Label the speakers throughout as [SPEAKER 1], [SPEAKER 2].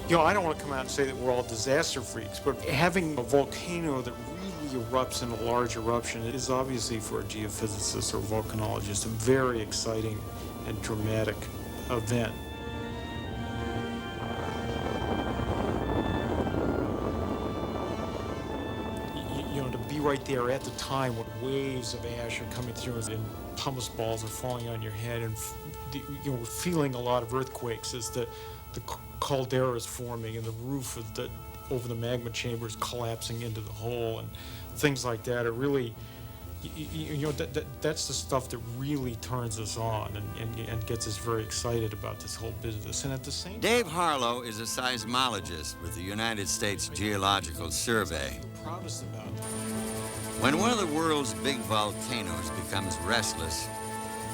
[SPEAKER 1] I don't want to come out and say that we're all disaster freaks, but having a volcano that really erupts in a large eruption is obviously, for a geophysicist or volcanologist, a very exciting and dramatic event. To be right there at the time when waves of ash are coming through and pumice balls are falling on your head, and we're feeling a lot of earthquakes as the caldera is forming and the roof of over the magma chamber is collapsing into the hole, and things like that are really, that's the stuff that really turns us on and gets us very excited about this whole business. And at the same
[SPEAKER 2] Dave Harlow is a seismologist with the United States Geological Survey.
[SPEAKER 1] Proudest about it.
[SPEAKER 2] When one of the world's big volcanoes becomes restless,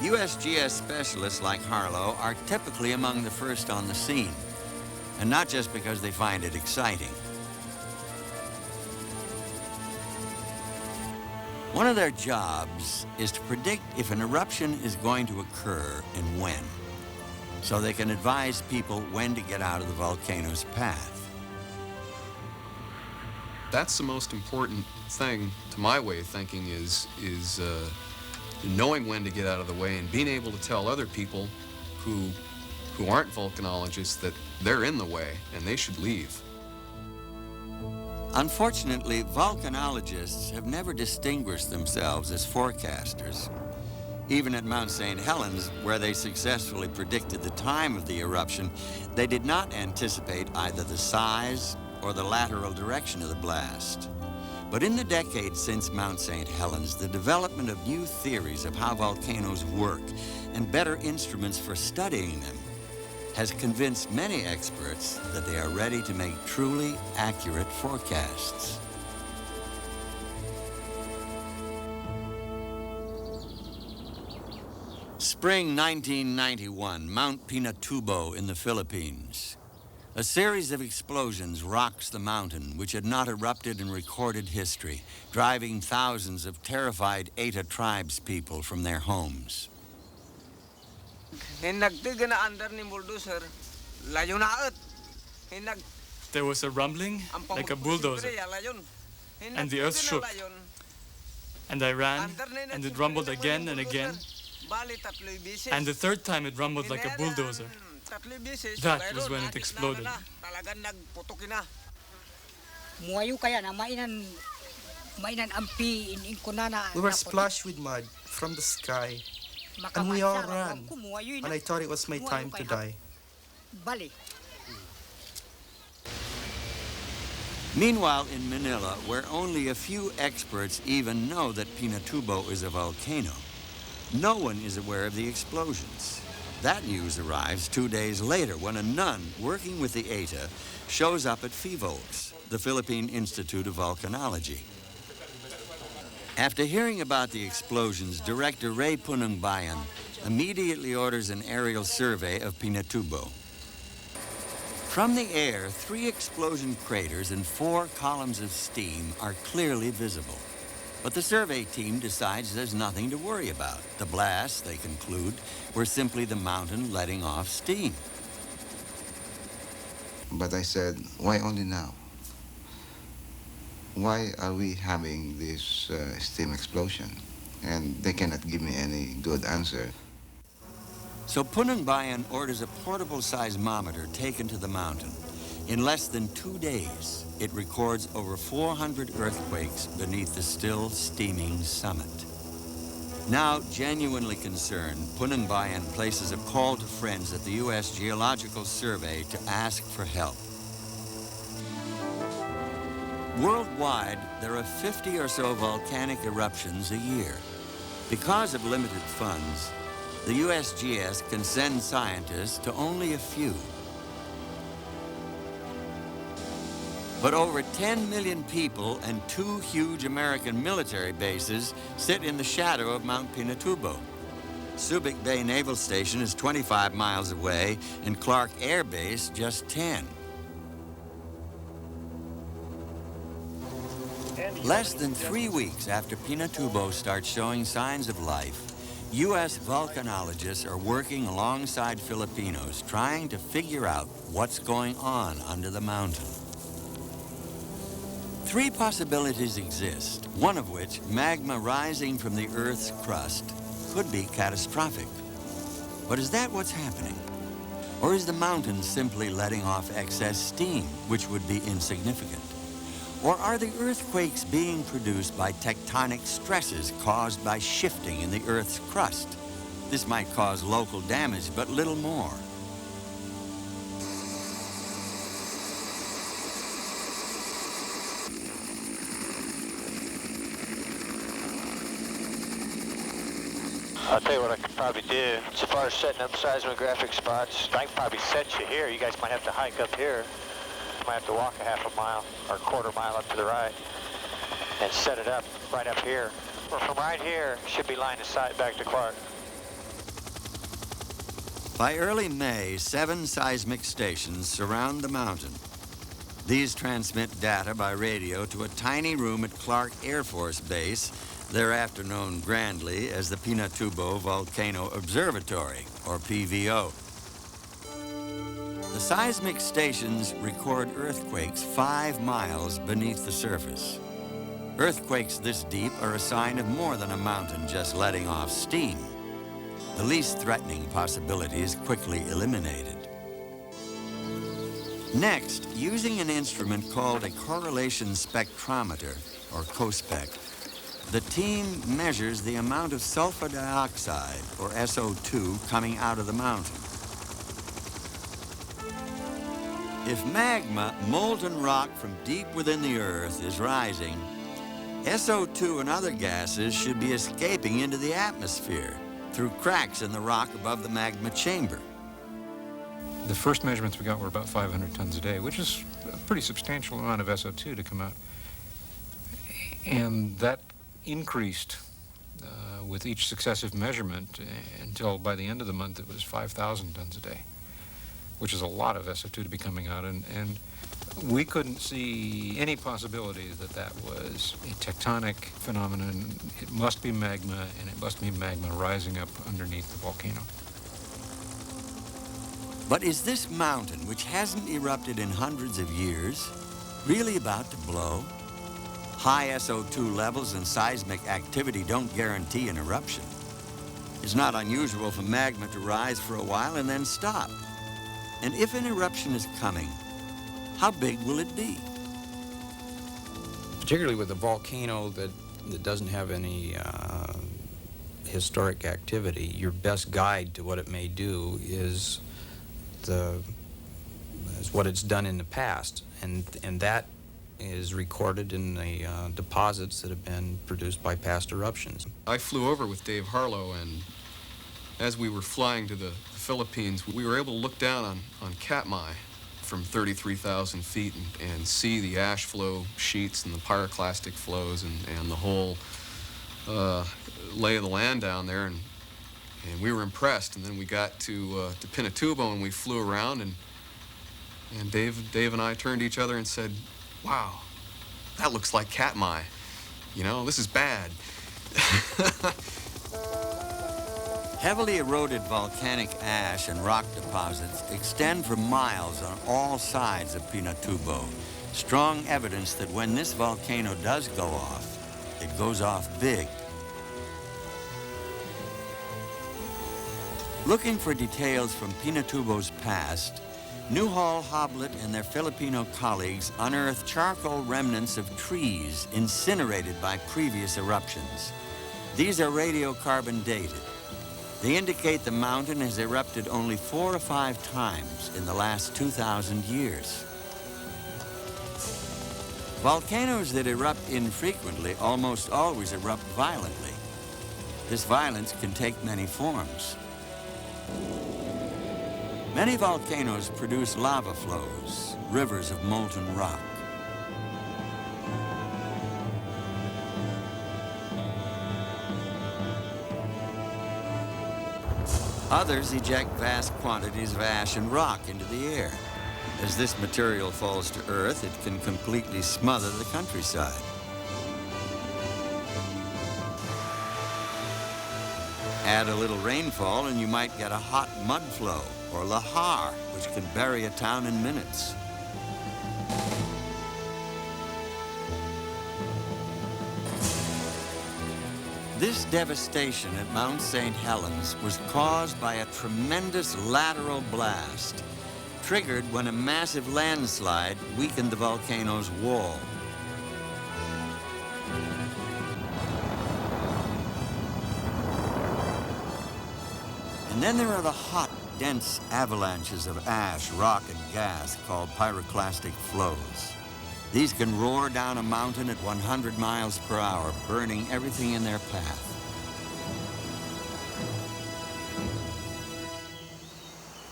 [SPEAKER 2] USGS specialists like Harlow are typically among the first on the scene, and not just because they find it exciting. One of their jobs is to predict if an eruption is going to occur and when, so they can advise people when to get out of the volcano's path.
[SPEAKER 3] That's the most important thing, to my way of thinking, is knowing when to get out of the way and being able to tell other people who aren't volcanologists that they're in the way and they should leave.
[SPEAKER 2] Unfortunately, volcanologists have never distinguished themselves as forecasters. Even at Mount St. Helens, where they successfully predicted the time of the eruption, they did not anticipate either the size or the lateral direction of the blast. But in the decades since Mount St. Helens, the development of new theories of how volcanoes work and better instruments for studying them has convinced many experts that they are ready to make truly accurate forecasts. Spring 1991, Mount Pinatubo in the Philippines. A series of explosions rocks the mountain, which had not erupted in recorded history, driving thousands of terrified Eta tribespeople from their homes.
[SPEAKER 4] There was a rumbling, like a bulldozer, and the earth shook. And I ran, and it rumbled again and again, and the third time it rumbled like a bulldozer. That was when it exploded.
[SPEAKER 5] We were splashed with mud from the sky, and we all ran, and I thought it was my time to die.
[SPEAKER 2] Meanwhile, in Manila, where only a few experts even know that Pinatubo is a volcano, no one is aware of the explosions. That news arrives 2 days later when a nun working with the ETA shows up at FIVOLCS, the Philippine Institute of Volcanology. After hearing about the explosions, Director Ray Punangbayan immediately orders an aerial survey of Pinatubo. From the air, 3 explosion craters and 4 columns of steam are clearly visible. But the survey team decides there's nothing to worry about. The blasts, they conclude, were simply the mountain letting off steam.
[SPEAKER 6] But I said, why only now? Why are we having this steam explosion? And they cannot give me any good answer.
[SPEAKER 2] So Punangbayan orders a portable seismometer taken to the mountain. In less than 2 days, it records over 400 earthquakes beneath the still steaming summit. Now genuinely concerned, Punangbayan places a call to friends at the U.S. Geological Survey to ask for help. Worldwide, there are 50 or so volcanic eruptions a year. Because of limited funds, the USGS can send scientists to only a few. But over 10 million people and 2 huge American military bases sit in the shadow of Mount Pinatubo. Subic Bay Naval Station is 25 miles away, and Clark Air Base just 10. Less than 3 weeks after Pinatubo starts showing signs of life, U.S. volcanologists are working alongside Filipinos trying to figure out what's going on under the mountain. Three possibilities exist, one of which, magma rising from the Earth's crust, could be catastrophic. But is that what's happening? Or is the mountain simply letting off excess steam, which would be insignificant? Or are the earthquakes being produced by tectonic stresses caused by shifting in the Earth's crust? This might cause local damage, but little more.
[SPEAKER 7] I'll tell you what I could probably do. As far as setting up seismographic spots, I can probably set you here. You guys might have to hike up here. You might have to walk a half a mile or a quarter mile up to the right and set it up right up here. Or from right here, should be line of sight back to Clark.
[SPEAKER 2] By early May, 7 seismic stations surround the mountain. These transmit data by radio to a tiny room at Clark Air Force Base, thereafter known grandly as the Pinatubo Volcano Observatory, or PVO. The seismic stations record earthquakes 5 miles beneath the surface. Earthquakes this deep are a sign of more than a mountain just letting off steam. The least threatening possibility is quickly eliminated. Next, using an instrument called a correlation spectrometer, or COSPEC, the team measures the amount of sulfur dioxide, or SO2, coming out of the mountain. If magma, molten rock from deep within the Earth, is rising, SO2 and other gases should be escaping into the atmosphere through cracks in the rock above the magma chamber.
[SPEAKER 8] The first measurements we got were about 500 tons a day, which is a pretty substantial amount of SO2 to come out. And that increased with each successive measurement until by the end of the month it was 5,000 tons a day, which is a lot of SO2 to be coming out. And we couldn't see any possibility that that was a tectonic phenomenon. It must be magma, and it must be magma rising up underneath the volcano.
[SPEAKER 2] But is this mountain, which hasn't erupted in hundreds of years, really about to blow? High SO2 levels and seismic activity don't guarantee an eruption. It's not unusual for magma to rise for a while and then stop. And if an eruption is coming, how big will it be?
[SPEAKER 9] Particularly with a volcano that doesn't have any historic activity, your best guide to what it may do is what it's done in the past, and that is recorded in the deposits that have been produced by past eruptions.
[SPEAKER 3] I flew over with Dave Harlow, and as we were flying to the Philippines, we were able to look down on Katmai from 33,000 feet and see the ash flow sheets and the pyroclastic flows and the whole lay of the land down there, and we were impressed. And then we got to Pinatubo, and we flew around, and Dave and I turned to each other and said, "Wow, that looks like Katmai. You know, this is bad."
[SPEAKER 2] Heavily eroded volcanic ash and rock deposits extend for miles on all sides of Pinatubo. Strong evidence that when this volcano does go off, it goes off big. Looking for details from Pinatubo's past, Newhall, Hoblet, and their Filipino colleagues unearthed charcoal remnants of trees incinerated by previous eruptions. These are radiocarbon dated. They indicate the mountain has erupted only 4 or 5 times in the last 2,000 years. Volcanoes that erupt infrequently almost always erupt violently. This violence can take many forms. Many volcanoes produce lava flows, rivers of molten rock. Others eject vast quantities of ash and rock into the air. As this material falls to Earth, it can completely smother the countryside. Add a little rainfall and you might get a hot mud flow, or lahar, which can bury a town in minutes. This devastation at Mount St. Helens was caused by a tremendous lateral blast, triggered when a massive landslide weakened the volcano's wall. And then there are the hot, dense avalanches of ash, rock, and gas called pyroclastic flows. These can roar down a mountain at 100 miles per hour, burning everything in their path.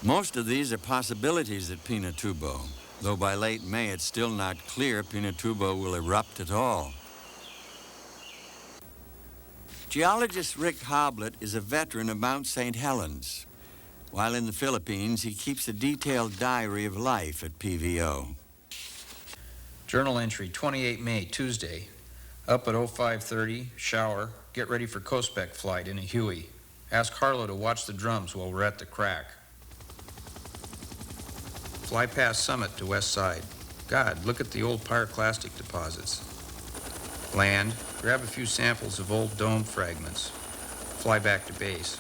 [SPEAKER 2] Most of these are possibilities at Pinatubo, though by late May it's still not clear Pinatubo will erupt at all. Geologist Rick Hoblet is a veteran of Mount St. Helens. While in the Philippines, he keeps a detailed diary of life at PVO.
[SPEAKER 9] Journal entry, 28 May, Tuesday. Up at 05:30, shower, get ready for Cospec flight in a Huey. Ask Harlow to watch the drums while we're at the crack. Fly past Summit to west side. God, look at the old pyroclastic deposits. Land, grab a few samples of old dome fragments. Fly back to base.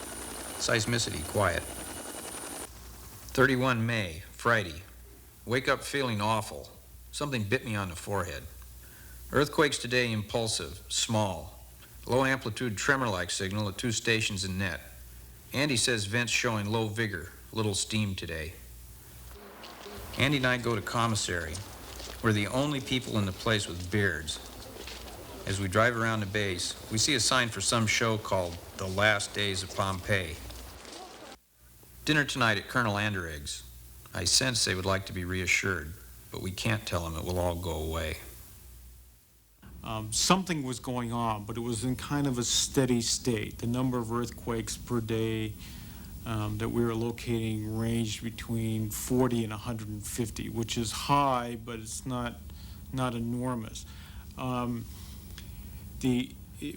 [SPEAKER 9] Seismicity quiet. 31 May, Friday. Wake up feeling awful. Something bit me on the forehead. Earthquakes today impulsive, small. Low amplitude tremor-like signal at 2 stations in net. Andy says vents showing low vigor, little steam today. Andy and I go to commissary. We're the only people in the place with beards. As we drive around the base, we see a sign for some show called The Last Days of Pompeii. Dinner tonight at Colonel Anderegg's. I sense they would like to be reassured, but we can't tell them it will all go away.
[SPEAKER 1] Something was going on, but it was in kind of a steady state. The number of earthquakes per day that we were locating ranged between 40 and 150, which is high, but it's not enormous.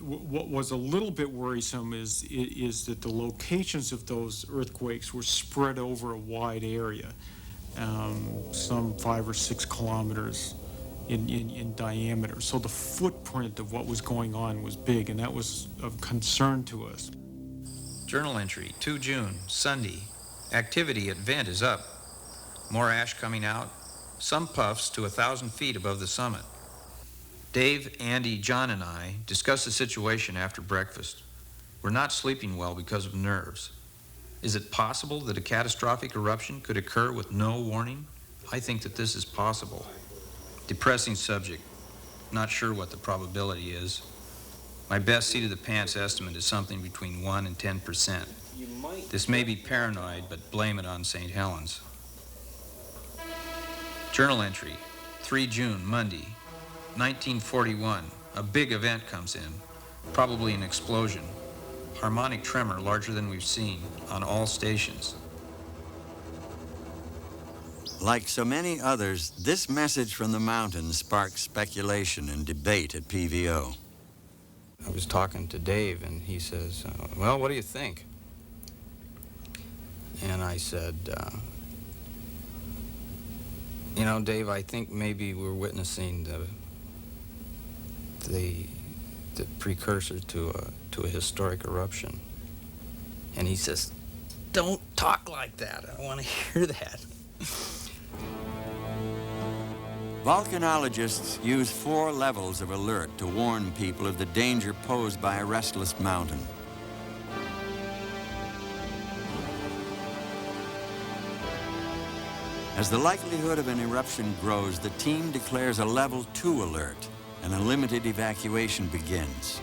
[SPEAKER 1] What was a little bit worrisome is that the locations of those earthquakes were spread over a wide area, some 5 or 6 kilometers in diameter. So the footprint of what was going on was big, and that was of concern to us.
[SPEAKER 9] Journal entry, 2 June, Sunday. Activity at vent is up. More ash coming out. Some puffs to 1,000 feet above the summit. Dave, Andy, John, and I discuss the situation after breakfast. We're not sleeping well because of nerves. Is it possible that a catastrophic eruption could occur with no warning? I think that this is possible. Depressing subject. Not sure what the probability is. My best seat of the pants estimate is something between 1 and 10%. This may be paranoid, but blame it on St. Helens. Journal entry, 3 June, Monday, 1941. A big event comes in, probably an explosion. Harmonic tremor larger than we've seen on all stations.
[SPEAKER 2] Like so many others, this message from the mountains sparked speculation and debate at PVO.
[SPEAKER 9] I was talking to Dave, and he says, well, what do you think? And I said, you know, Dave, I think maybe we're witnessing the precursor to a historic eruption. And he says, don't talk like that. I don't want to hear that.
[SPEAKER 2] Volcanologists use 4 levels of alert to warn people of the danger posed by a restless mountain. As the likelihood of an eruption grows, the team declares a level 2 alert, and a limited evacuation begins.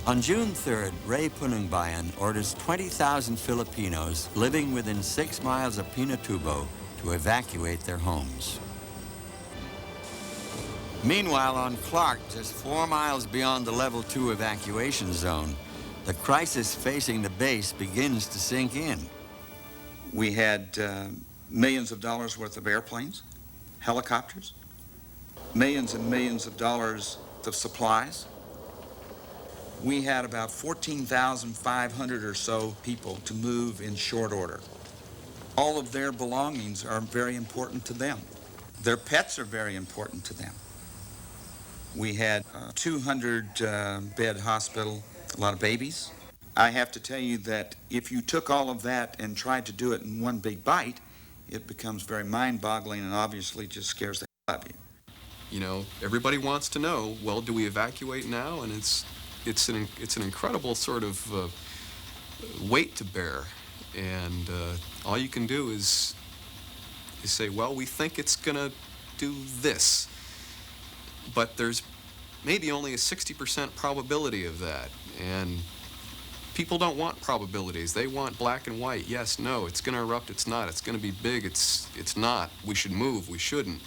[SPEAKER 2] On June 3rd, Ray Punungbayan orders 20,000 Filipinos living within 6 miles of Pinatubo to evacuate their homes. Meanwhile, on Clark, just 4 miles beyond the level 2 evacuation zone, the crisis facing the base begins to sink in.
[SPEAKER 10] We had millions of dollars worth of airplanes, helicopters, millions and millions of dollars of supplies. We had about 14,500 or so people to move in short order. All of their belongings are very important to them. Their pets are very important to them. We had a 200-bed hospital, a lot of babies. I have to tell you that if you took all of that and tried to do it in one big bite, it becomes very mind-boggling and obviously just scares the hell out of you.
[SPEAKER 3] You know, everybody wants to know, well, do we evacuate now? And it's an incredible sort of weight to bear. And all you can do is say, well, we think it's going to do this. But there's maybe only a 60% probability of that. And people don't want probabilities. They want black and white. Yes, no, it's going to erupt, it's not. It's going to be big, it's not. We should move, we shouldn't.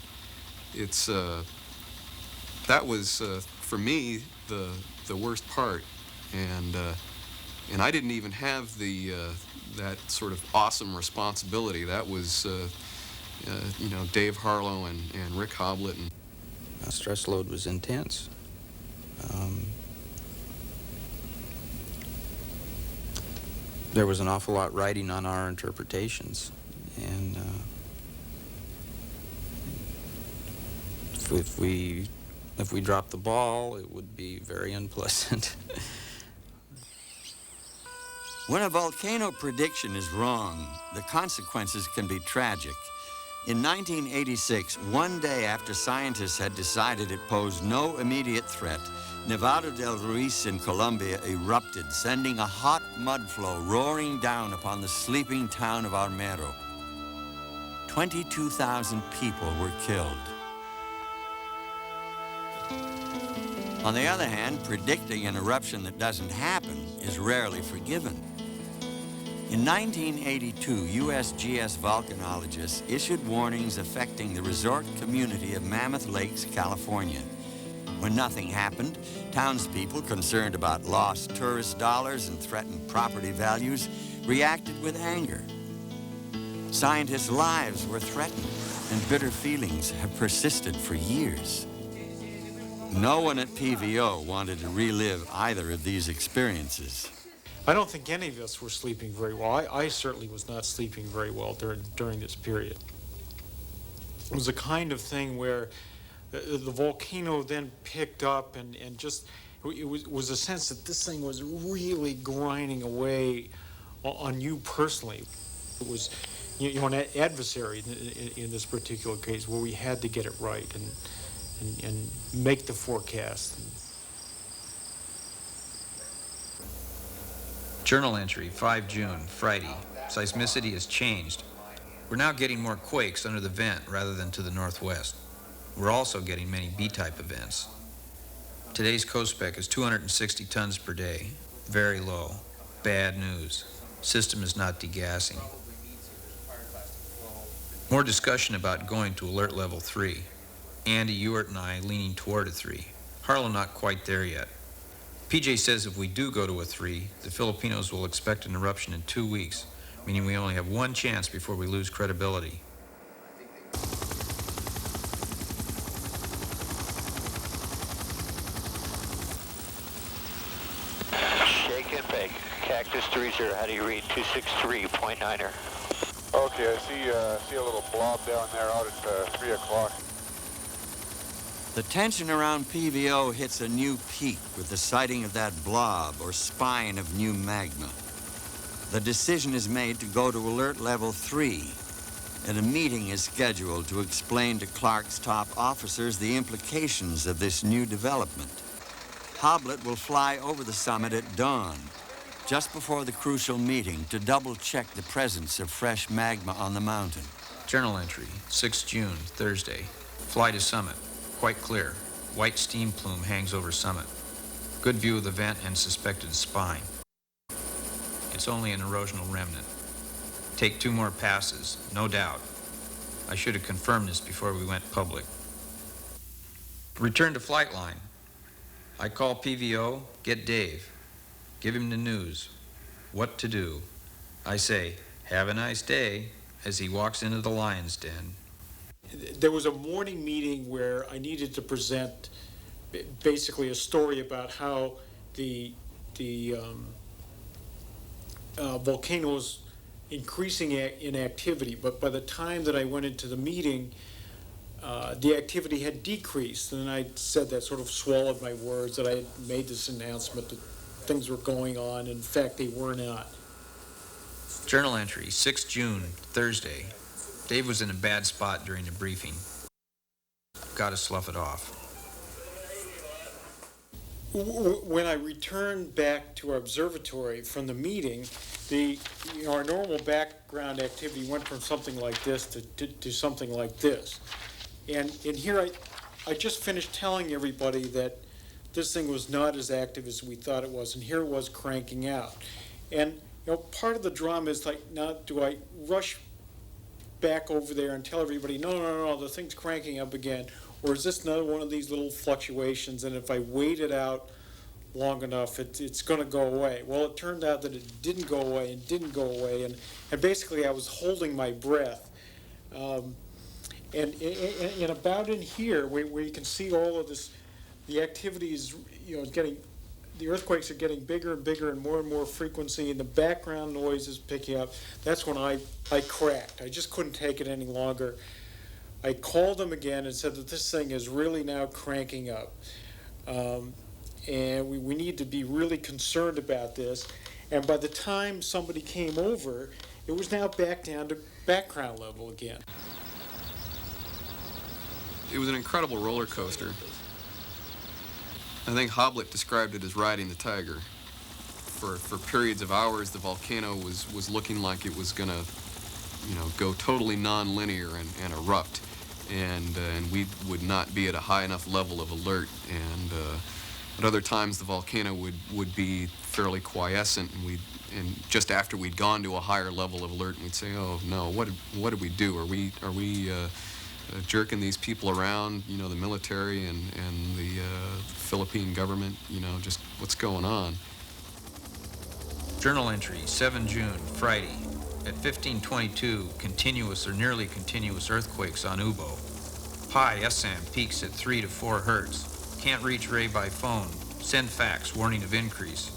[SPEAKER 3] It's, that was, for me, the worst part. And I didn't even have the, that sort of awesome responsibility. That was, you know, Dave Harlow and Rick Hoblit. And
[SPEAKER 9] stress load was intense. There was an awful lot riding on our interpretations, and if we dropped the ball, it would be very unpleasant.
[SPEAKER 2] When a volcano prediction is wrong, the consequences can be tragic. In 1986, one day after scientists had decided it posed no immediate threat, Nevado del Ruiz in Colombia erupted, sending a hot mud flow roaring down upon the sleeping town of Armero. 22,000 people were killed. On the other hand, predicting an eruption that doesn't happen is rarely forgiven. In 1982, USGS volcanologists issued warnings affecting the resort community of Mammoth Lakes, California. When nothing happened, townspeople concerned about lost tourist dollars and threatened property values reacted with anger. Scientists' lives were threatened, and bitter feelings have persisted for years. No one at PVO wanted to relive either of these experiences.
[SPEAKER 1] I don't think any of us were sleeping very well. I certainly was not sleeping very well during this period. It was a kind of thing where the volcano then picked up and just, it was a sense that this thing was really grinding away on you personally. It was, you know, an adversary in this particular case where we had to get it right and make the forecast.
[SPEAKER 9] Journal entry, 5 June, Friday. Seismicity has changed. We're now getting more quakes under the vent rather than to the northwest. We're also getting many B-type events. Today's co-spec is 260 tons per day. Very low. Bad news. System is not degassing. More discussion about going to alert level 3. Andy Ewart and I leaning toward a 3. Harlow not quite there yet. PJ says if we do go to a 3, the Filipinos will expect an eruption in 2 weeks, meaning we only have one chance before we lose credibility.
[SPEAKER 7] Shake and bake. Cactus 30, how do you read? 263.9er.
[SPEAKER 11] Okay, I see a little blob down there out at 3 o'clock.
[SPEAKER 2] The tension around PVO hits a new peak with the sighting of that blob or spine of new magma. The decision is made to go to alert level 3, and a meeting is scheduled to explain to Clark's top officers the implications of this new development. Hoblit will fly over the summit at dawn, just before the crucial meeting, to double-check the presence of fresh magma on the mountain.
[SPEAKER 9] Journal entry, 6 June, Thursday. Fly to summit. Quite clear. White steam plume hangs over summit. Good view of the vent and suspected spine. It's only an erosional remnant. Take 2 more passes, no doubt. I should have confirmed this before we went public. Return to flight line. I call PVO, get Dave. Give him the news. What to do. I say, have a nice day, as he walks into the lion's den.
[SPEAKER 1] There was a morning meeting where I needed to present basically a story about how the the volcano was increasing in activity, but by the time that I went into the meeting, the activity had decreased, and I said that, sort of swallowed my words, that I had made this announcement that things were going on. In fact, they were not.
[SPEAKER 9] Journal entry, 6 June, Thursday. Dave was in a bad spot during the briefing. Got to slough it off.
[SPEAKER 1] When I returned back to our observatory from the meeting, our normal background activity went from something like this to something like this. And here I just finished telling everybody that this thing was not as active as we thought it was, and here it was cranking out. And part of the drama is like, now do I rush back over there and tell everybody, no, the thing's cranking up again, or is this another one of these little fluctuations, and if I wait it out long enough, it's going to go away? Well, it turned out that it didn't go away and didn't go away, and basically I was holding my breath. And about in here, where you can see all of this, the activity is, the earthquakes are getting bigger and bigger and more frequency, and the background noise is picking up. That's when I cracked. I just couldn't take it any longer. I called them again and said that this thing is really now cranking up. And we need to be really concerned about this. And by the time somebody came over, it was now back down to background level again.
[SPEAKER 3] It was an incredible roller coaster. I think Hoblit described it as riding the tiger. For periods of hours, the volcano was looking like it was gonna, go totally non-linear and erupt, and we would not be at a high enough level of alert. And at other times, the volcano would be fairly quiescent, and just after we'd gone to a higher level of alert, we'd say, "Oh no, what did we do? Are we jerking these people around, the military and the Philippine government, just what's going on?"
[SPEAKER 9] Journal entry, 7 June, Friday. At 1522, continuous or nearly continuous earthquakes on Ubo. High SAM peaks at 3 to 4 hertz. Can't reach Ray by phone. Send fax, warning of increase.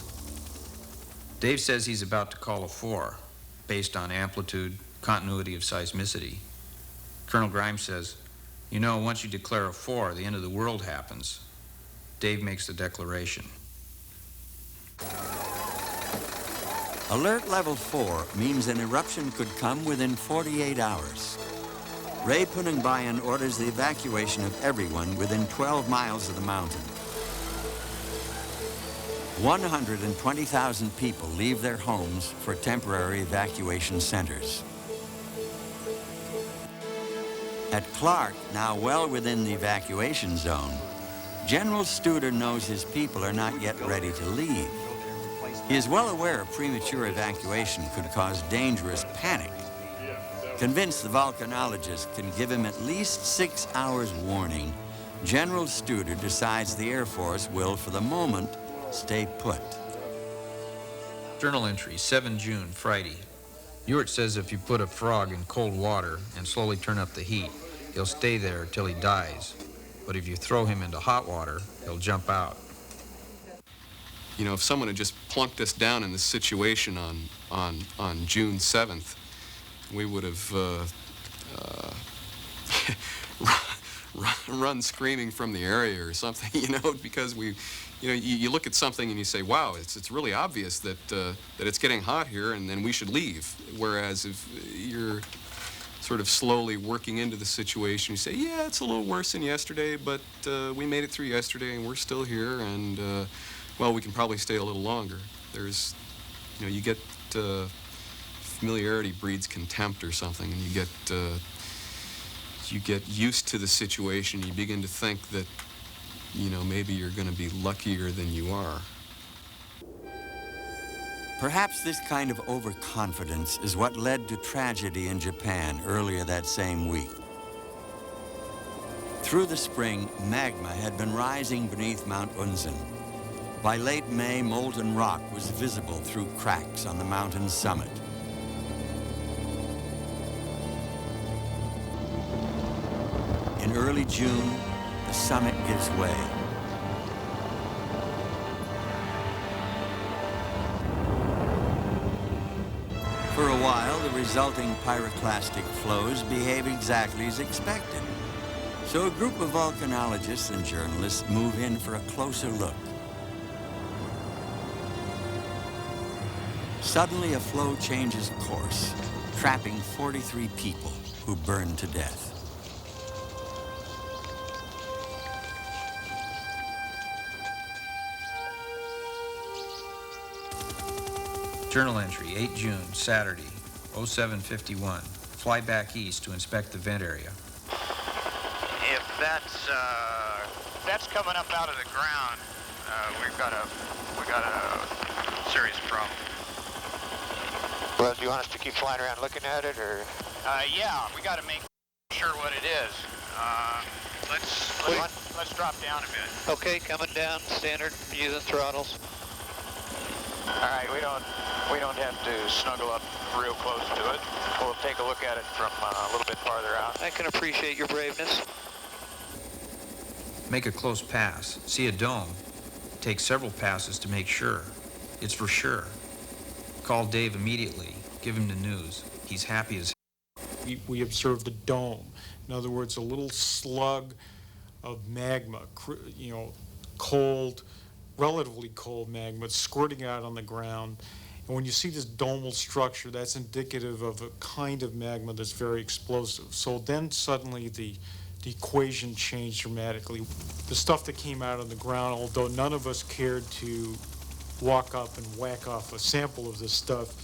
[SPEAKER 9] Dave says he's about to call a 4, based on amplitude, continuity of seismicity. Colonel Grimes says, once you declare a 4, the end of the world happens. Dave makes the declaration.
[SPEAKER 2] Alert level 4 means an eruption could come within 48 hours. Ray Punangbayan orders the evacuation of everyone within 12 miles of the mountain. 120,000 people leave their homes for temporary evacuation centers. At Clark, now well within the evacuation zone, General Studer knows his people are not yet ready to leave. He is well aware a premature evacuation could cause dangerous panic. Convinced the volcanologist can give him at least 6 hours warning, General Studer decides the Air Force will, for the moment, stay put.
[SPEAKER 9] Journal entry, 7 June, Friday. Ewart says if you put a frog in cold water and slowly turn up the heat, he'll stay there till he dies. But if you throw him into hot water, he'll jump out.
[SPEAKER 3] If someone had just plunked us down in this situation on June 7th, we would have run screaming from the area or something, because you look at something and you say, wow, it's really obvious that it's getting hot here, and then we should leave. Whereas if you're sort of slowly working into the situation, you say, yeah, it's a little worse than yesterday, but we made it through yesterday and we're still here, and well, we can probably stay a little longer. There's, you get familiarity breeds contempt or something, and you get used to the situation. You begin to think that, maybe you're going to be luckier than you are.
[SPEAKER 2] Perhaps this kind of overconfidence is what led to tragedy in Japan earlier that same week. Through the spring, magma had been rising beneath Mount Unzen. By late May, molten rock was visible through cracks on the mountain's summit. In early June, the summit gives way. while, the resulting pyroclastic flows behave exactly as expected. So a group of volcanologists and journalists move in for a closer look. Suddenly, a flow changes course, trapping 43 people who burn to death.
[SPEAKER 9] Journal entry, 8 June, Saturday, 0751. Fly back east to inspect the vent area.
[SPEAKER 7] If that's coming up out of the ground, we got a serious problem. Well, do you want us to keep flying around looking at it, or? Yeah, we got to make sure what it is. Let's drop down a bit. Okay, coming down, standard, using throttles. All right, we don't have to snuggle up real close to it. We'll take a look at it from a little bit farther out. I can appreciate your braveness.
[SPEAKER 9] Make a close pass. See a dome. Take several passes to make sure. It's for sure. Call Dave immediately. Give him the news. He's happy as hell.
[SPEAKER 1] We observed a dome. In other words, a little slug of magma, cold, relatively cold magma squirting out on the ground. And when you see this domal structure, that's indicative of a kind of magma that's very explosive. So then suddenly the equation changed dramatically. The stuff that came out on the ground, although none of us cared to walk up and whack off a sample of this stuff,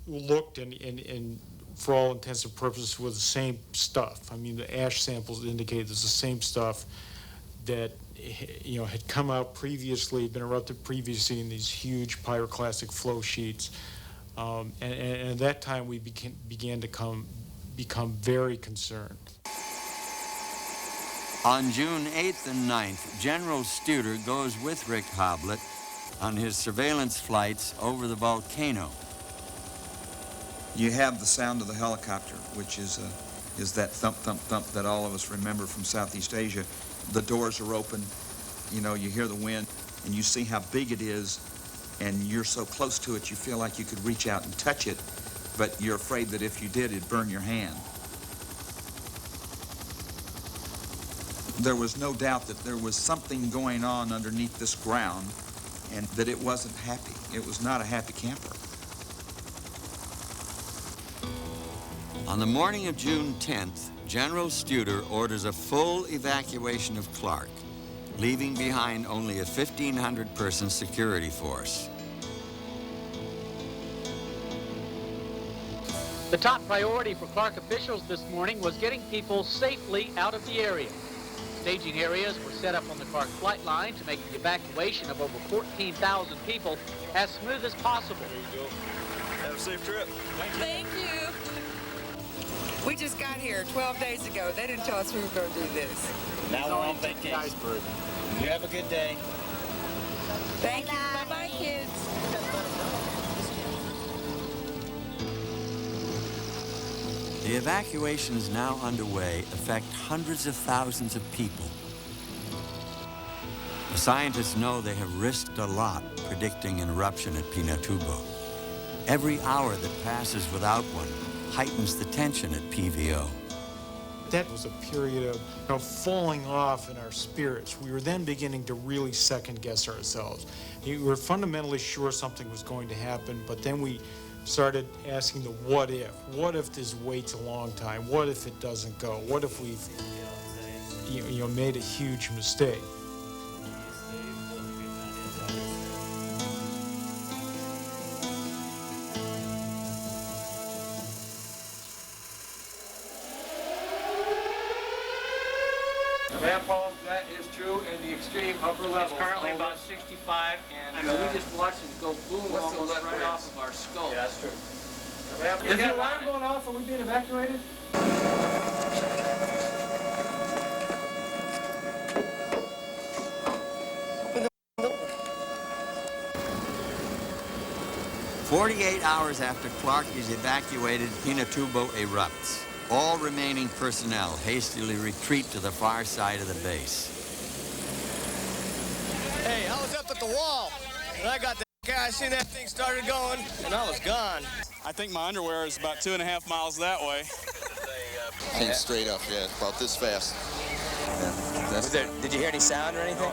[SPEAKER 1] looked and for all intents and purposes was the same stuff. I mean, the ash samples indicated it's the same stuff that had come out previously, been erupted previously in these huge pyroclastic flow sheets. And at that time, we began to become very concerned.
[SPEAKER 2] On June 8th and 9th, General Studer goes with Rick Hoblet on his surveillance flights over the volcano.
[SPEAKER 10] You have the sound of the helicopter, which is that thump, thump, thump that all of us remember from Southeast Asia. The doors are open, you hear the wind, and you see how big it is, and you're so close to it, you feel like you could reach out and touch it, but you're afraid that if you did, it'd burn your hand. There was no doubt that there was something going on underneath this ground, and that it wasn't happy. It was not a happy camper.
[SPEAKER 2] On the morning of June 10th, General Studer orders a full evacuation of Clark, leaving behind only a 1,500-person security force.
[SPEAKER 12] The top priority for Clark officials this morning was getting people safely out of the area. Staging areas were set up on the Clark flight line to make the evacuation of over 14,000 people as smooth as possible.
[SPEAKER 13] There you go. Have a safe trip.
[SPEAKER 14] Thank you. We just got here 12 days ago. They didn't tell us we were going to do this.
[SPEAKER 13] Now we're on vacation. Iceberg. You have a good day.
[SPEAKER 14] Thank you. Bye-bye, kids.
[SPEAKER 2] The evacuations now underway affect hundreds of thousands of people. The scientists know they have risked a lot predicting an eruption at Pinatubo. Every hour that passes without one heightens the tension at PVO.
[SPEAKER 1] That was a period of falling off in our spirits. We were then beginning to really second guess ourselves. We were fundamentally sure something was going to happen, but then we started asking the what if. What if this waits a long time? What if it doesn't go? What if we've made a huge mistake?
[SPEAKER 15] That is true in the extreme upper level.
[SPEAKER 12] It's currently about 65, and we just watched it go boom almost right off of our skull.
[SPEAKER 15] Yeah, that's true. Is the alarm going off? Are we being evacuated?
[SPEAKER 2] "48 hours after Clark is evacuated, Pinatubo erupts. All remaining personnel hastily retreat to the far side of the base.
[SPEAKER 16] Hey, I was up at the wall, and I got the I seen that thing started going, and I was gone.
[SPEAKER 17] I think my underwear is about 2.5 miles that way.
[SPEAKER 18] Came straight up, yeah, about this fast. Yeah,
[SPEAKER 16] did you hear any sound or anything?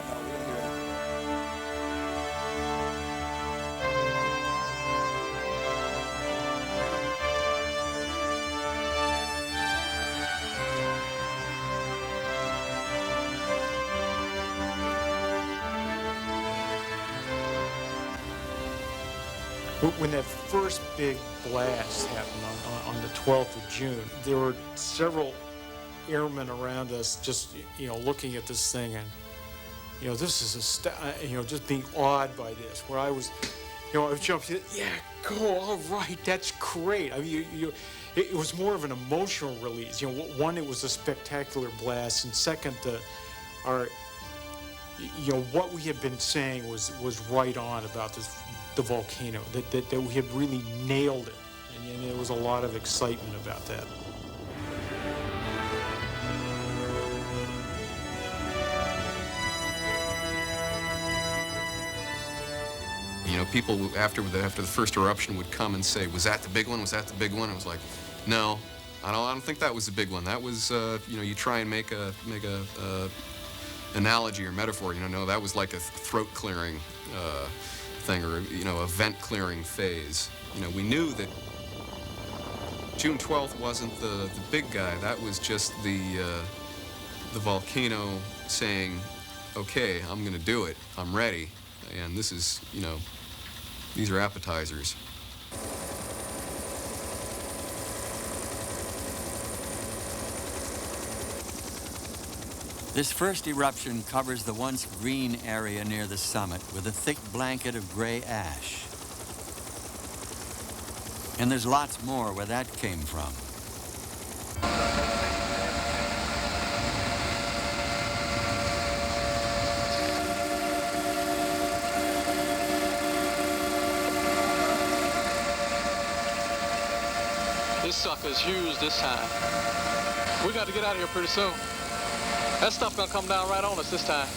[SPEAKER 1] When that first big blast happened on the 12th of June, there were several airmen around us just, looking at this thing and, this is just being awed by this, where I was, I was jumping, yeah, go, all right, that's great. I mean, it was more of an emotional release. One, it was a spectacular blast, and second, what we had been saying was right on about the volcano, that we had really nailed it, and there was a lot of excitement about that.
[SPEAKER 3] People after the first eruption would come and say, "Was that the big one? Was that the big one?" I was like, "No, I don't think that was the big one. That was, you try and make a analogy or metaphor. No, that was like a throat clearing thing, or a vent clearing phase. We knew that June 12th wasn't the big guy. That was just the volcano saying, okay, I'm gonna do it. I'm ready, and this is, these are appetizers."
[SPEAKER 2] This first eruption covers the once green area near the summit with a thick blanket of gray ash. And there's lots more where that came from.
[SPEAKER 15] This sucker's huge this time. We got to get out of here pretty soon. That stuff gonna come down right on us this time.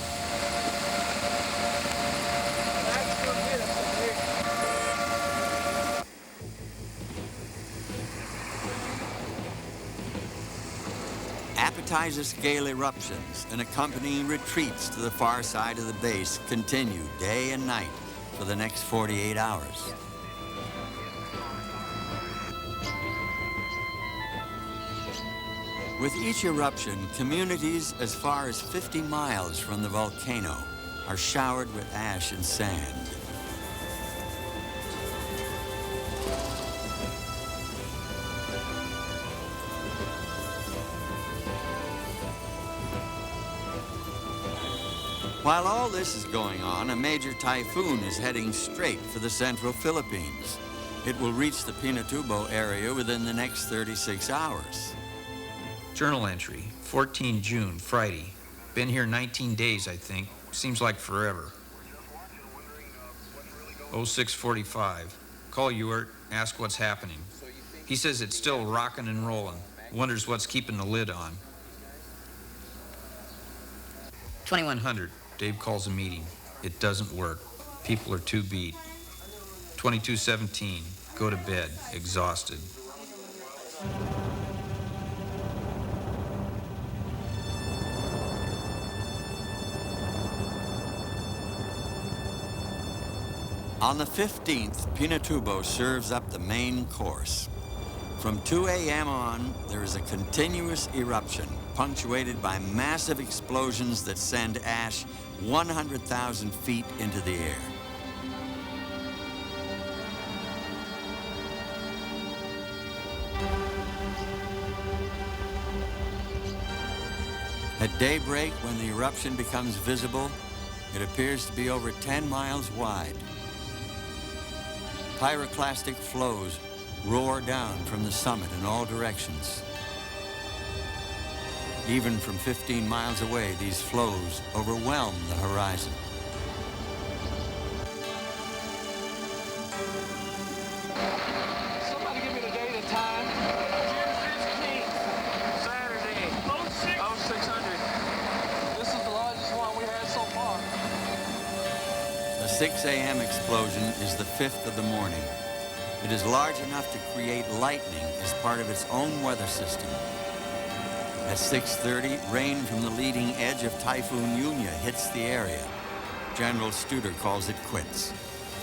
[SPEAKER 2] Appetizer-scale eruptions and accompanying retreats to the far side of the base continue day and night for the next 48 hours. With each eruption, communities as far as 50 miles from the volcano are showered with ash and sand. While all this is going on, a major typhoon is heading straight for the central Philippines. It will reach the Pinatubo area within the next 36 hours.
[SPEAKER 9] Journal entry, 14 June, Friday. Been here 19 days, I think. Seems like forever. 0645. Call Ewart, ask what's happening. He says it's still rocking and rolling. Wonders what's keeping the lid on. 2100. Dave calls a meeting. It doesn't work. People are too beat. 2217. Go to bed, exhausted.
[SPEAKER 2] On the 15th, Pinatubo serves up the main course. From 2 a.m. on, there is a continuous eruption, punctuated by massive explosions that send ash 100,000 feet into the air. At daybreak, when the eruption becomes visible, it appears to be over 10 miles wide. Pyroclastic flows roar down from the summit in all directions. Even from 15 miles away, these flows overwhelm the horizon.
[SPEAKER 15] Somebody give me the date and time. June 15th, Saturday, 0600. This is the largest one we had so far.
[SPEAKER 2] The 6 a.m. explosion is the 5th of the morning. It is large enough to create lightning as part of its own weather system. At 6:30, rain from the leading edge of Typhoon Yunya hits the area. General Studer calls it quits.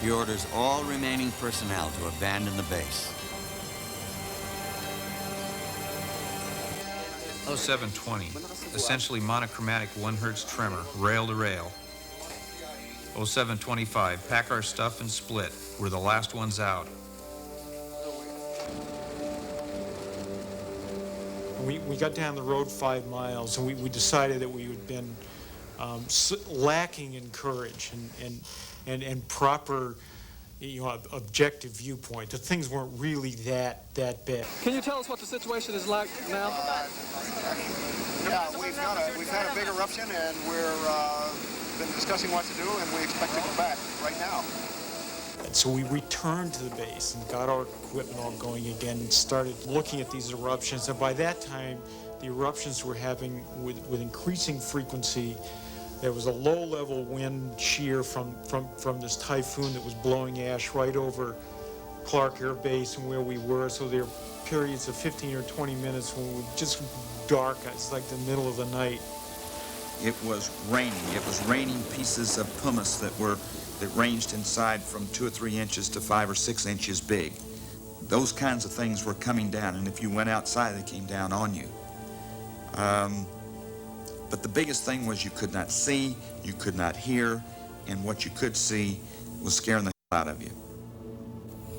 [SPEAKER 2] He orders all remaining personnel to abandon the base.
[SPEAKER 9] 0720, essentially monochromatic 1 hertz tremor, rail to rail. 0725, pack our stuff and split. We're the last ones out.
[SPEAKER 1] We got down the road 5 miles, and we decided that we had been lacking in courage and proper, objective viewpoint. That things weren't really that bad.
[SPEAKER 15] Can you tell us what the situation is like now?
[SPEAKER 19] Yeah, we've had a big eruption, and we're been discussing what to do, and we expect to go back right now.
[SPEAKER 1] And so we returned to the base and got our equipment all going again and started looking at these eruptions. And by that time, the eruptions were having, with increasing frequency, there was a low-level wind shear from this typhoon that was blowing ash right over Clark Air Base and where we were. So there were periods of 15 or 20 minutes when it was just dark. It's like the middle of the night.
[SPEAKER 10] It was raining. It was raining pieces of pumice that ranged inside from 2 or 3 inches to 5 or 6 inches big. Those kinds of things were coming down, and if you went outside, they came down on you. But the biggest thing was you could not see, you could not hear, and what you could see was scaring the hell out of you.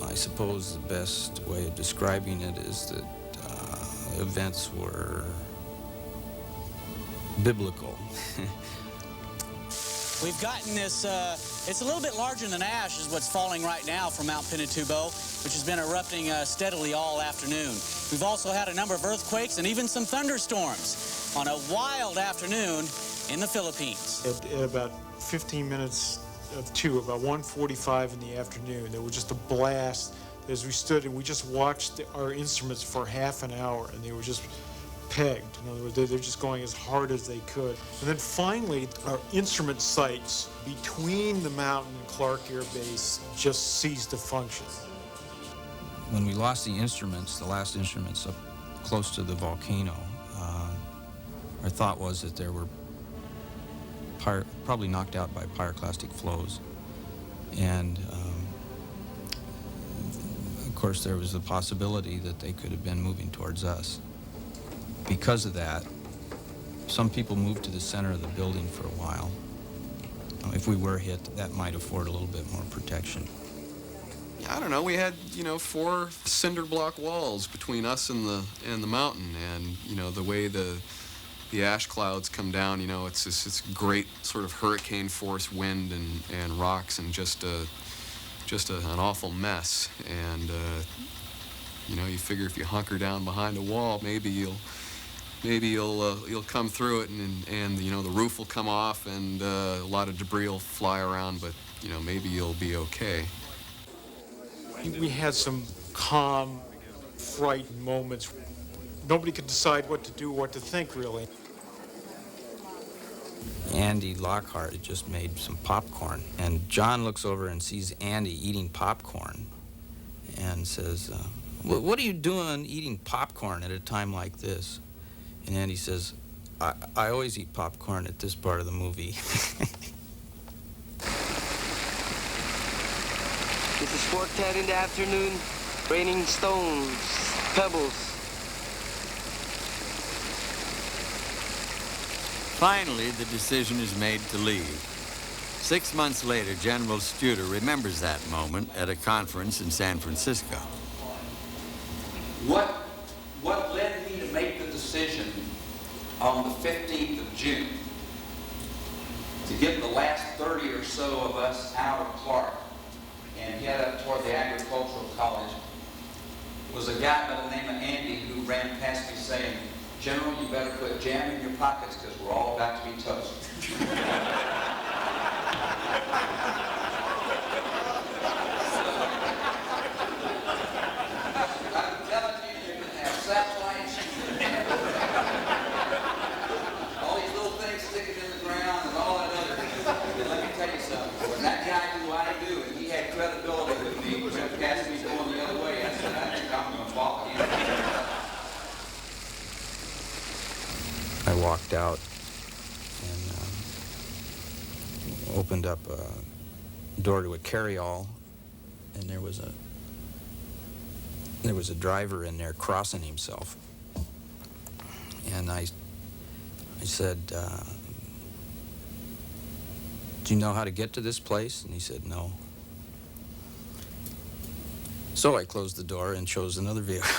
[SPEAKER 9] I suppose the best way of describing it is that events were biblical.
[SPEAKER 13] We've gotten this, it's a little bit larger than ash is what's falling right now from Mount Pinatubo, which has been erupting steadily all afternoon. We've also had a number of earthquakes and even some thunderstorms on a wild afternoon in the Philippines.
[SPEAKER 1] At about 15 minutes of 2, about 1:45 in the afternoon, there was just a blast as we stood, and we just watched our instruments for half an hour, and they were just pegged. In other words, they're just going as hard as they could. And then finally, our instrument sites between the mountain and Clark Air Base just ceased to function.
[SPEAKER 9] When we lost the instruments, the last instruments up close to the volcano, our thought was that there were probably knocked out by pyroclastic flows. And of course, there was the possibility that they could have been moving towards us. Because of that, some people moved to the center of the building for a while. If we were hit, that might afford a little bit more protection.
[SPEAKER 3] I don't know, we had, 4 cinder block walls between us and the mountain, and, the way the ash clouds come down, it's this great sort of hurricane force wind and rocks and just an awful mess. And, you figure if you hunker down behind a wall, maybe you'll come through it, and the roof will come off, and a lot of debris will fly around, but maybe you'll be okay.
[SPEAKER 1] We had some calm, frightened moments. Nobody could decide what to do, what to think, really.
[SPEAKER 9] Andy Lockhart had just made some popcorn, and John looks over and sees Andy eating popcorn and says, "What are you doing eating popcorn at a time like this?" And Andy says, I always eat popcorn at this part of the movie.
[SPEAKER 20] This is 4:10 in the afternoon, raining stones, pebbles.
[SPEAKER 2] Finally, the decision is made to leave. 6 months later, General Studer remembers that moment at a conference in San Francisco.
[SPEAKER 21] What led me to make the decision on the 15th of June to get the last 30 or so of us out of Clark and head up toward the agricultural college was a guy by the name of Andy who ran past me saying, "General, you better put jam in your pockets because we're all about to be toast." I'm telling you, you can have satellites, all these little things sticking in the ground and all that other. And let me tell you something, when that guy
[SPEAKER 9] walked out and opened up a door to a carryall, and there was a driver in there crossing himself. And I said, "Do you know how to get to this place?" And he said, "No." So I closed the door and chose another vehicle.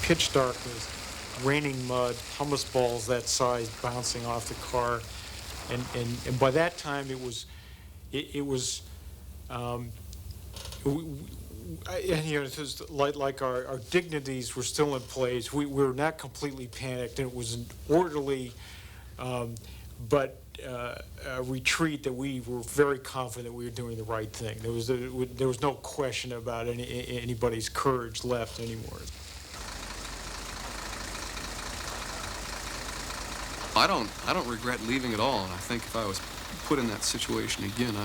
[SPEAKER 1] Pitch darkness, raining mud, pumice balls that size bouncing off the car, and by that time it was and, you know, it was like our dignities were still in place. We were not completely panicked, and it was an orderly but a retreat that we were very confident we were doing the right thing. There was no question about anybody's courage left anymore.
[SPEAKER 3] I don't regret leaving at all, and I think if I was put in that situation again,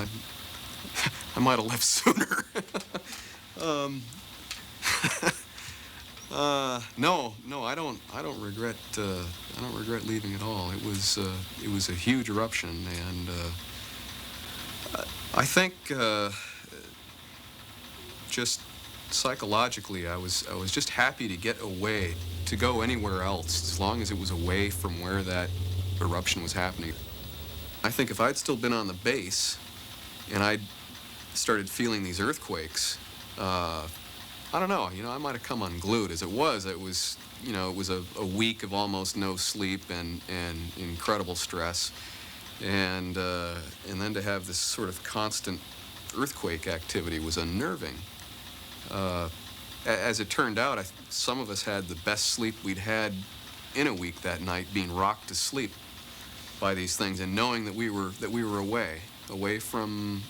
[SPEAKER 3] I might have left sooner. No, I don't regret leaving at all. It was a huge eruption, and I think just psychologically, I was just happy to get away, to go anywhere else, as long as it was away from where that eruption was happening. I think if I'd still been on the base and I'd started feeling these earthquakes, I don't know, you know, I might have come unglued. As it was, you know, it was a week of almost no sleep and incredible stress, and then to have this sort of constant earthquake activity was unnerving. As it turned out, some of us had the best sleep we'd had in a week that night, being rocked to sleep by these things and knowing that we were away from.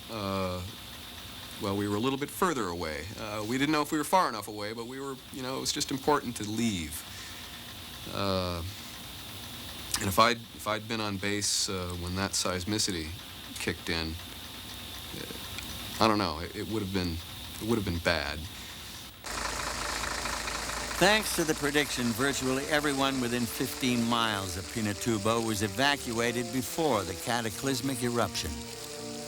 [SPEAKER 3] Well, we were a little bit further away. We didn't know if we were far enough away, but we were, you know, it was just important to leave. And if I'd been on base when that seismicity kicked in, I don't know, it would have been bad.
[SPEAKER 2] Thanks to the prediction, virtually everyone within 15 miles of Pinatubo was evacuated before the cataclysmic eruption.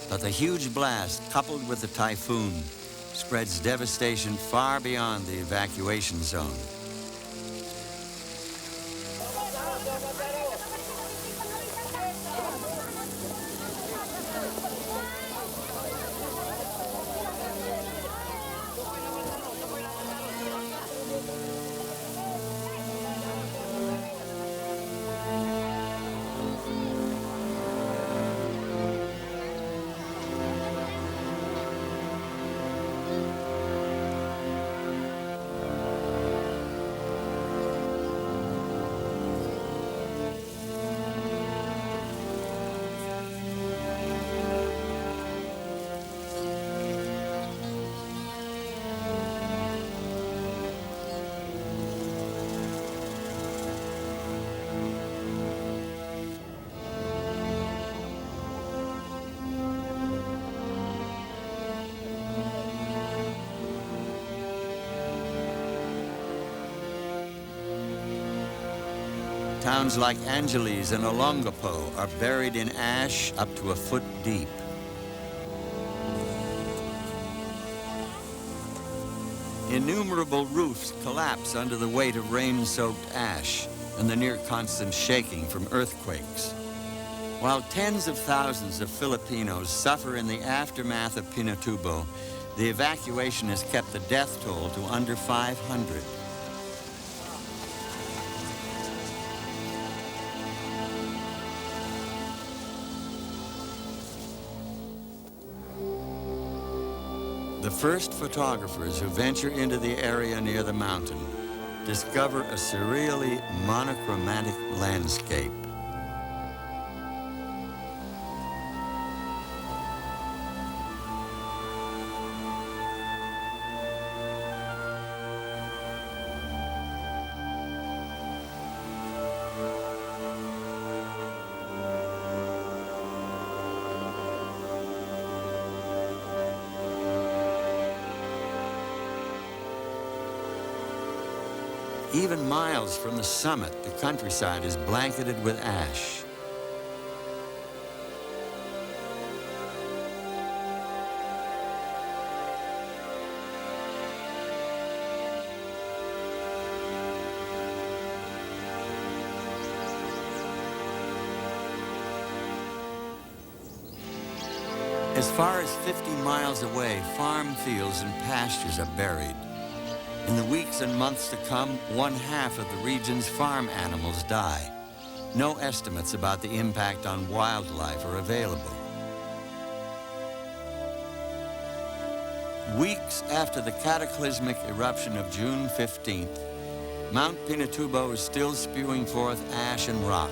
[SPEAKER 2] But the huge blast, coupled with the typhoon, spreads devastation far beyond the evacuation zone. Towns like Angeles and Olongapo are buried in ash up to a foot deep. Innumerable roofs collapse under the weight of rain-soaked ash and the near-constant shaking from earthquakes. While tens of thousands of Filipinos suffer in the aftermath of Pinatubo, the evacuation has kept the death toll to under 500. The first photographers who venture into the area near the mountain discover a surreally monochromatic landscape. Even miles from the summit, the countryside is blanketed with ash. As far as 50 miles away, farm fields and pastures are buried. In the weeks and months to come, 1/2 of the region's farm animals die. No estimates about the impact on wildlife are available. Weeks after the cataclysmic eruption of June 15th, Mount Pinatubo is still spewing forth ash and rock.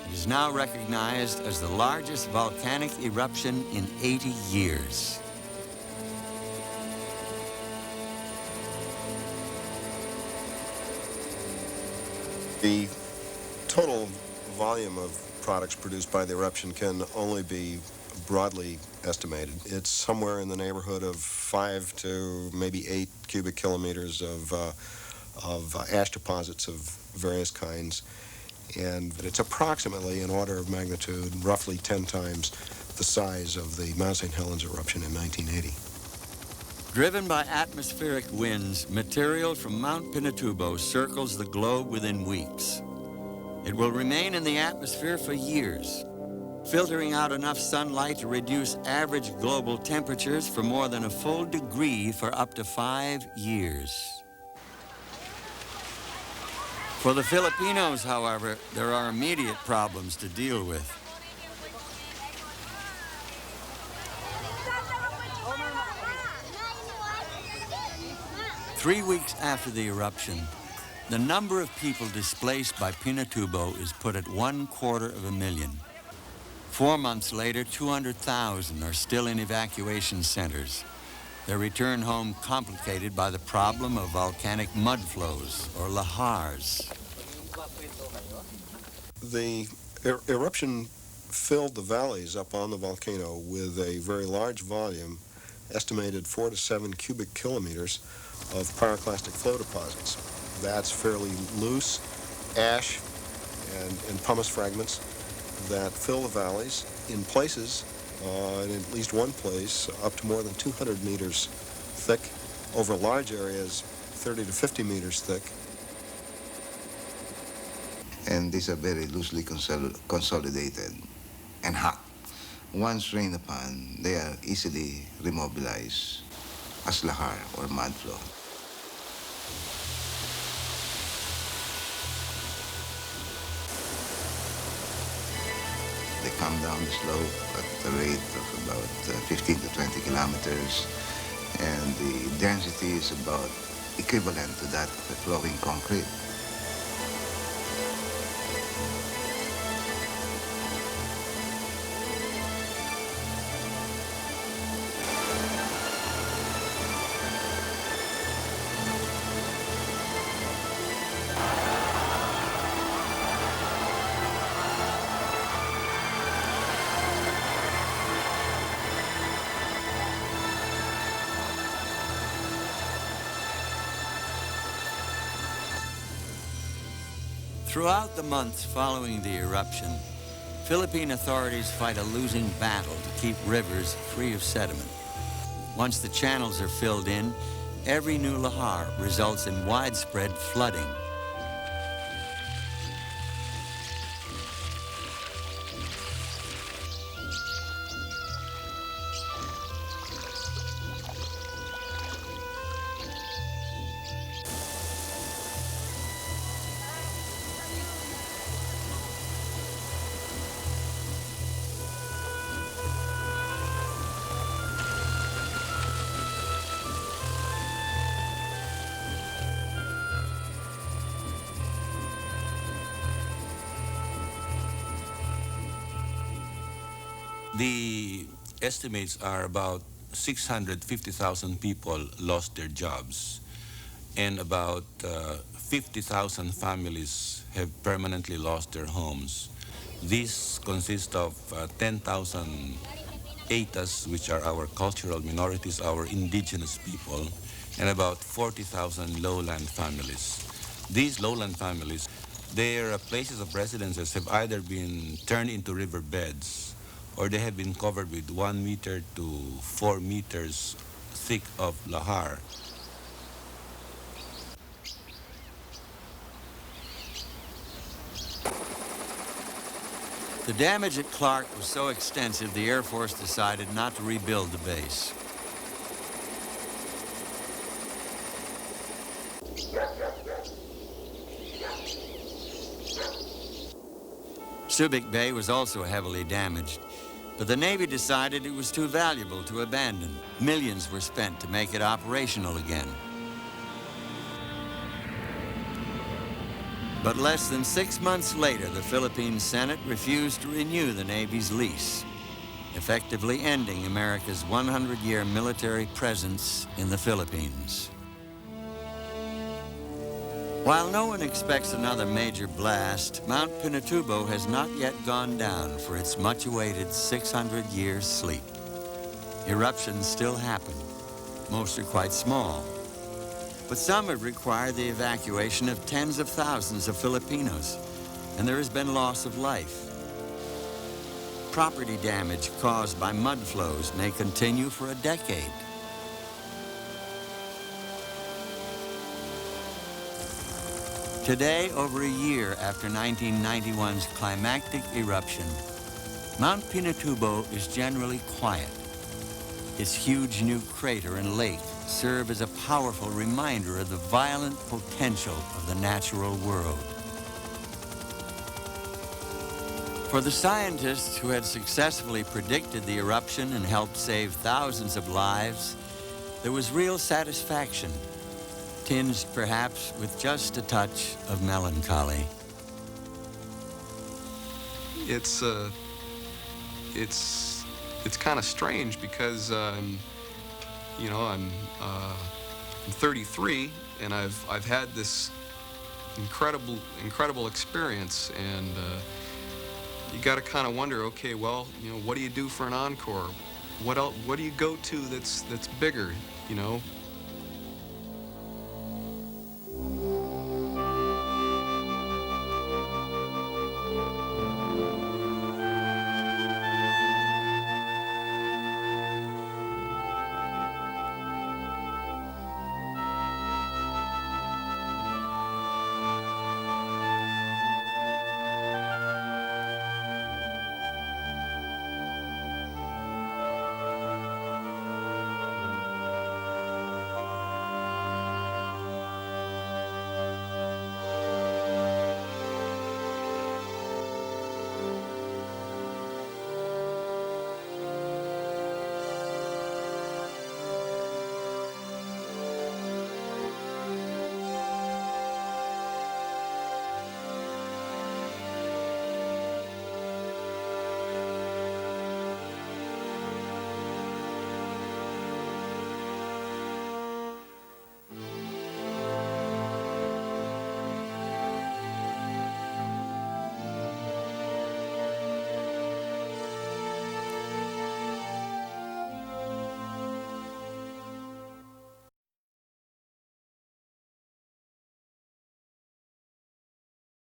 [SPEAKER 2] It is now recognized as the largest volcanic eruption in 80 years.
[SPEAKER 4] The total volume of products produced by the eruption can only be broadly estimated. It's somewhere in the neighborhood of 5 to maybe 8 cubic kilometers of ash deposits of various kinds. And it's approximately an order of magnitude, roughly 10 times the size of the Mount St. Helens eruption in 1980.
[SPEAKER 2] Driven by atmospheric winds, material from Mount Pinatubo circles the globe within weeks. It will remain in the atmosphere for years, filtering out enough sunlight to reduce average global temperatures for more than a full degree for up to 5 years. For the Filipinos, however, there are immediate problems to deal with. Three weeks after the eruption, the number of people displaced by Pinatubo is put at 250,000. 4 months later, 200,000 are still in evacuation centers. Their return home complicated by the problem of volcanic mud flows, or lahars.
[SPEAKER 4] The eruption filled the valleys up on the volcano with a very large volume, estimated 4 to 7 cubic kilometers of pyroclastic flow deposits. That's fairly loose ash and pumice fragments that fill the valleys in places, in at least one place, up to more than 200 meters thick, over large areas 30 to 50 meters thick.
[SPEAKER 6] And these are very loosely consolidated and hot. Once rained upon, they are easily remobilized as lahar or mud flow. They come down the slope at the rate of about 15 to 20 kilometers, and the density is about equivalent to that of a flowing concrete.
[SPEAKER 2] Throughout the months following the eruption, Philippine authorities fight a losing battle to keep rivers free of sediment. Once the channels are filled in, every new lahar results in widespread flooding.
[SPEAKER 22] The estimates are about 650,000 people lost their jobs, and about 50,000 families have permanently lost their homes. This consists of 10,000 Aitas, which are our cultural minorities, our indigenous people, and about 40,000 lowland families. These lowland families, their places of residences have either been turned into riverbeds or they have been covered with 1 meter to 4 meters thick of lahar.
[SPEAKER 2] The damage at Clark was so extensive, the Air Force decided not to rebuild the base. Subic Bay was also heavily damaged, but the Navy decided it was too valuable to abandon. Millions were spent to make it operational again. But less than 6 months later, the Philippine Senate refused to renew the Navy's lease, effectively ending America's 100-year military presence in the Philippines. While no one expects another major blast, Mount Pinatubo has not yet gone down for its much-awaited 600-year sleep. Eruptions still happen. Most are quite small. But some have required the evacuation of tens of thousands of Filipinos, and there has been loss of life. Property damage caused by mud flows may continue for a decade. Today, over a year after 1991's climactic eruption, Mount Pinatubo is generally quiet. Its huge new crater and lake serve as a powerful reminder of the violent potential of the natural world. For the scientists who had successfully predicted the eruption and helped save thousands of lives, there was real satisfaction, tinged perhaps with just a touch of melancholy.
[SPEAKER 3] It's kind of strange because you know, I'm 33 and I've had this incredible experience, and you got to kind of wonder, okay, well, you know, what do you do for an encore? What else? What do you go to that's bigger? You know,